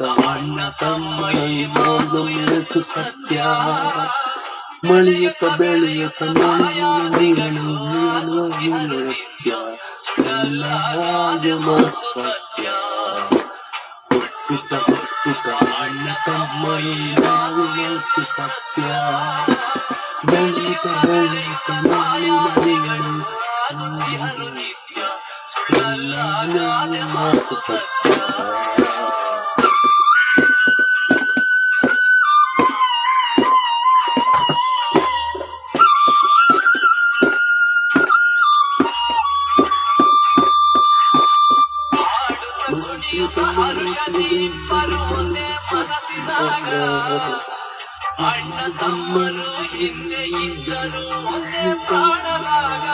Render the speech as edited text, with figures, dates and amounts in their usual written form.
ಅಣ್ಣ ತಮ್ಮ ಮಾತು ಸತ್ಯ ಮಳೆಯುತ್ತ ಬೆಳೆಯುತ್ತ ನೀನು ಎಲ್ಲ ಮಾತು ಸತ್ಯ ಹುಟ್ಟುತ್ತ ಅಣ್ಣ ತಮ್ಮ ಮಾತು ಸತ್ಯ ಬೆಳೆಯುತ್ತ ನೀನು ಎಲ್ಲ ಮಾತು ಸತ್ಯ ಅಣ್ಣ ತಮ್ಮರು ಹಿಂದೆ ಇದ್ದರು ಕಾಣಲಾಗ